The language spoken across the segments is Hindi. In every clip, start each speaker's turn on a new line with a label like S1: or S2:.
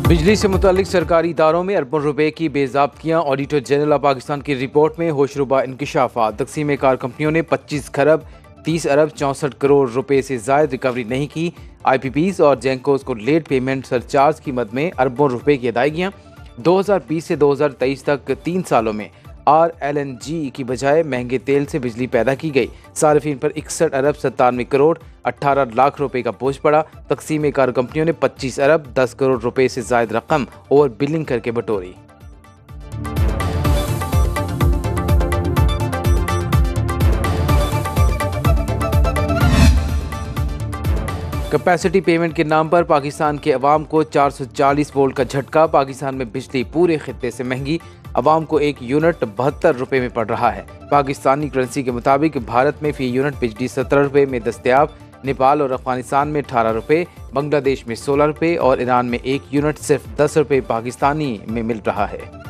S1: बिजली से मुतालिक सरकारी इदारों में अरबों रुपए की बेज़ाब्तियाँ। ऑडिटर जनरल ऑफ पाकिस्तान की रिपोर्ट में होशरुबा इंकशाफात। तकसीम कार कंपनियों ने 25 खरब 30 अरब 64 करोड़ रुपए से ज़ायद रिकवरी नहीं की। IPPs और जेंकोस को लेट पेमेंट सरचार्ज की मद में अरबों रुपए की अदायगियाँ। 2020 से 2023 तक 3 सालों में RLNG की बजाय महंगे तेल से बिजली पैदा की गई। सार्फिन पर 61 अरब 97 करोड़ 18 लाख रुपए का बोझ पड़ा। तकसीम कार कंपनियों ने 25 अरब 10 करोड़ रुपए से जायद रकम ओवर बिलिंग करके बटोरी। कैपेसिटी पेमेंट के नाम पर पाकिस्तान के अवाम को 440 वोल्ट का झटका। पाकिस्तान में बिजली पूरे खित्ते से महंगी। अवाम को एक यूनिट 72 रुपए में पड़ रहा है। पाकिस्तानी करेंसी के मुताबिक भारत में फी यूनिट बिजली 17 रुपए में दस्तयाब। नेपाल और अफगानिस्तान में 18 रुपए, बांग्लादेश में 16 रुपए और ईरान में एक यूनिट सिर्फ 10 रुपए पाकिस्तानी में मिल रहा है।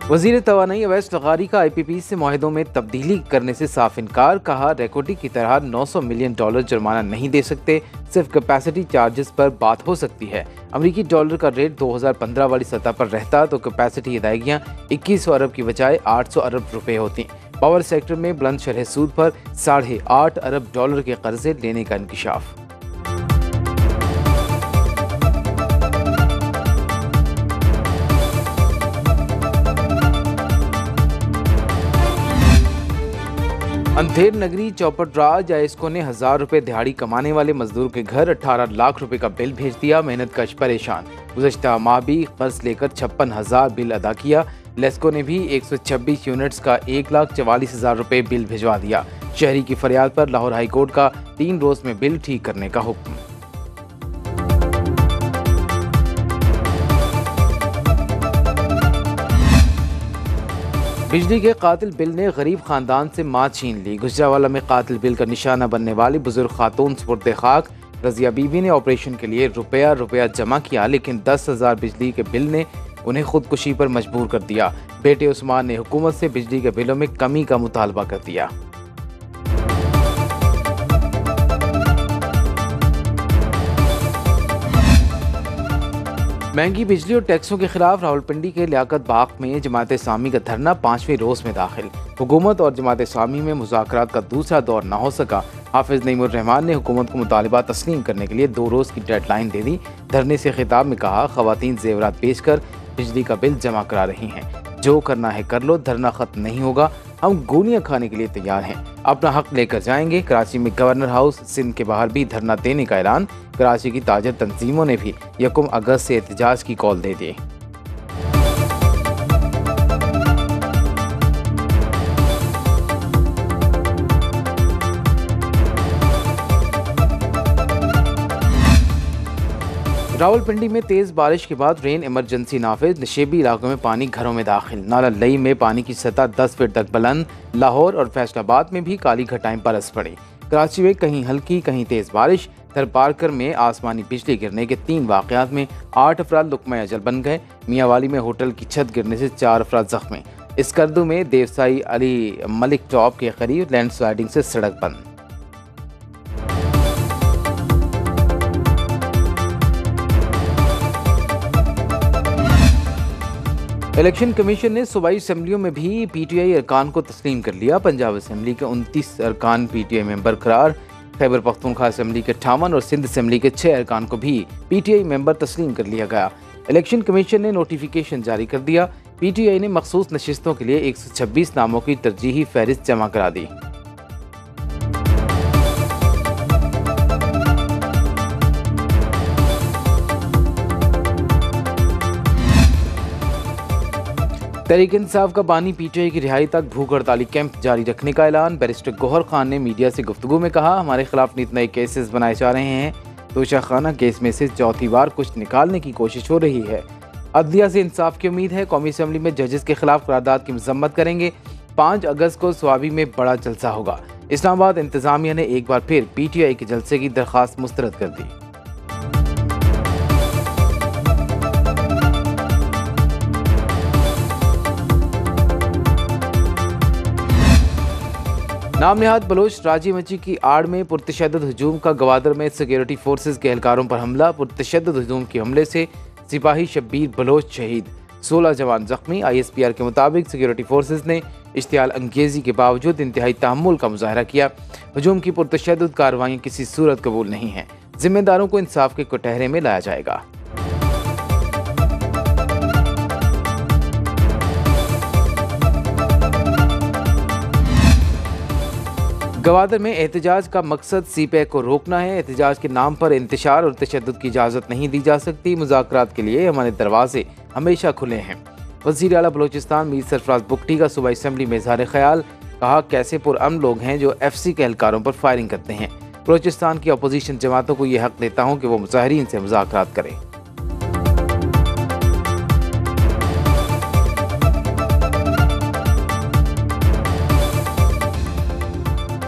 S1: वज़ीर तवानाई अवैस लगारी का IPP से मुआहदों में तब्दीली करने से साफ इनकार। कहा, रिकॉर्डिंग की तरह $900 मिलियन जुर्माना नहीं दे सकते, सिर्फ कैपेसिटी चार्जेस पर बात हो सकती है। अमरीकी डॉलर का रेट 2015 वाली सतह पर रहता तो कैपेसिटी अदायगियाँ 2100 अरब की बजाय 800 अरब रुपए होती। पावर सेक्टर में बुलंद शरह सूद पर $8.5 अरब के कर्जे लेने का इंकशाफ। अंधेर नगरी चौपट राज आयस्को ने 1000 रुपए दिहाड़ी कमाने वाले मजदूर के घर 18 लाख रुपए का बिल भेज दिया। मेहनतकश परेशान। गुज़श्ता माह भी कर्ज लेकर 56,000 बिल अदा किया। लेस्को ने भी 126 यूनिट्स का 1,44,000 रुपए बिल भिजवा दिया। शहरी की फरियाद पर लाहौर हाई कोर्ट का 3 रोज में बिल ठीक करने का हुक्म। बिजली के कातिल बिल ने गरीब खानदान से मां छीन ली। गुजरावाला में कातिल बिल का निशाना बनने वाली बुजुर्ग खातून सुपुर्द खाक। रजिया बीबी ने ऑपरेशन के लिए रुपया जमा किया, लेकिन 10,000 बिजली के बिल ने उन्हें खुदकुशी पर मजबूर कर दिया। बेटे उस्मान ने हुकूमत से बिजली के बिलों में कमी का मुतालबा कर दिया। महंगी बिजली और टैक्सों के खिलाफ रावलपिंडी के लियाकत बाग में जमात इस्लामी का धरना 5वें रोज में दाखिल। हुकूमत और जमात इस्लामी में मुज़ाकरात का दूसरा दौर न हो सका। हाफिज नईमुर रहमान ने हुकूमत को मुतालिबा तस्लीम करने के लिए 2 रोज की डेडलाइन दे दी। धरने से खिताब में कहा, खवातीन जेवरात बेचकर बिजली का बिल जमा करा रही हैं। जो करना है कर लो, धरना खत्म नहीं होगा। हम गोलियां खाने के लिए तैयार हैं, अपना हक लेकर जाएंगे। कराची में गवर्नर हाउस सिंध के बाहर भी धरना देने का ऐलान। कराची की ताजर तंजीमों ने भी 1 अगस्त से एहतजाज की कॉल दे दी। रावलपिंडी में तेज बारिश के बाद रेन इमरजेंसी नाफिज। नशेबी इलाकों में पानी घरों में दाखिल। नाला लई में पानी की सतह 10 फीट तक बुलंद। लाहौर और फैसलाबाद में भी काली घटाएं बरस पड़ी। कराची में कहीं हल्की कहीं तेज बारिश। दरपारकर में आसमानी बिजली गिरने के 3 वाकयात में 8 अफराद लुक्मा अजल बन गए। मियांवाली में होटल की छत गिरने से 4 अफराद जख्मी। इसकर्दू में देवसाई अली मलिक टॉप के करीब लैंडस्लाइडिंग से सड़क बंद। इलेक्शन कमीशन ने सूबाई असम्बलियों में भी PTI अरकान को तस्लीम कर लिया। पंजाब असम्बली के 29 अरकान PTI मेंबर करार। खैबर पख्तूनख्वा असम्बली के 58 और सिंध असम्बली के 6 अरकान को भी PTI मेंबर तस्लीम कर लिया गया। इलेक्शन कमीशन ने नोटिफिकेशन जारी कर दिया। PTI ने मखसूस नशिस्तों के लिए 126 नामों की तरजीही फहरिस्त जमा करा दी। तहरीक इंसाफ का बानी PTI की रिहाई तक भूख हड़ताली कैंप जारी रखने का ऐलान। बैरिस्टर गौहर खान ने मीडिया से गुफ्तगू में कहा, हमारे खिलाफ नित नए केसेस बनाए जा रहे हैं। तोशा खाना केस में से चौथी बार कुछ निकालने की कोशिश हो रही है। अदलिया से इंसाफ की उम्मीद है। कौमी असम्बली में जजेस के खिलाफ करारदाद की मजम्मत करेंगे। 5 अगस्त को स्वाबी में बड़ा जलसा होगा। इस्लामाबाद इंतजामिया ने एक बार फिर PTI के जलसे की दरख्वास्त मुस्तरद कर दी। नाम नेहाद बलोच राजी मची की आड़ में पुरतशद्दुद हजूम का गवादर में सिक्योरिटी फोर्सेज के एहलकारों पर हमला। पुरतशद्दुद हजूम के हमले से सिपाही शब्बीर बलोच शहीद, 16 जवान जख्मी। ISPR के मुताबिक सिक्योरिटी फोर्सेज ने इश्तियाल अंगेजी के बावजूद इंतहाई तहम्मुल का मुजाहरा किया। हजूम की पुरतशद्दुद कार्रवाई किसी सूरत कबूल नहीं है। जिम्मेदारों को इंसाफ के कटहरे में लाया जाएगा। गवादर में एहतजाज का मकसद CPEC को रोकना है। एहतजाज के नाम पर इंतशार और तशद्दुद की इजाज़त नहीं दी जा सकती। मुज़ाकरात के लिए हमारे दरवाजे हमेशा खुले हैं। वज़ीर आला बलूचिस्तान मीर सरफराज बुगटी का सुबह असम्बली में इज़हार ख्याल, कहा कैसे पुरअमन लोग हैं जो FC के एहलकारों पर फायरिंग करते हैं। बलूचिस्तान की अपोजिशन जमातों को यह हक देता हूँ कि वो मुजाहिरीन से मुज़ाकरात करें।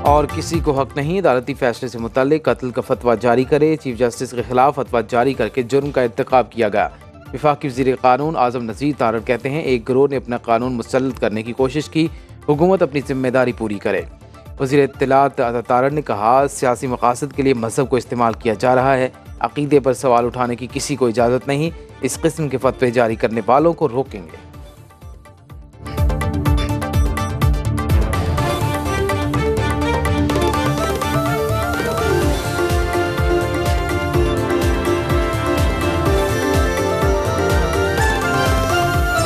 S1: और किसी को हक नहीं अदालती फैसले से मुतल्लिक कत्ल का फतवा जारी करे। चीफ जस्टिस के खिलाफ फतवा जारी करके जुर्म का इर्तिकाब किया गया। वफाकी वज़ीर कानून आज़म नज़ीर तारड़ कहते हैं एक गिरोह ने अपना कानून मुसल्लत करने की कोशिश की, हुकूमत अपनी जिम्मेदारी पूरी करे। वज़ीर इत्तलात तारड़ ने कहा सियासी मकासद के लिए मजहब को इस्तेमाल किया जा रहा है। अकीदे पर सवाल उठाने की किसी को इजाज़त नहीं। इस किस्म के फतवे जारी करने वालों को रोकेंगे।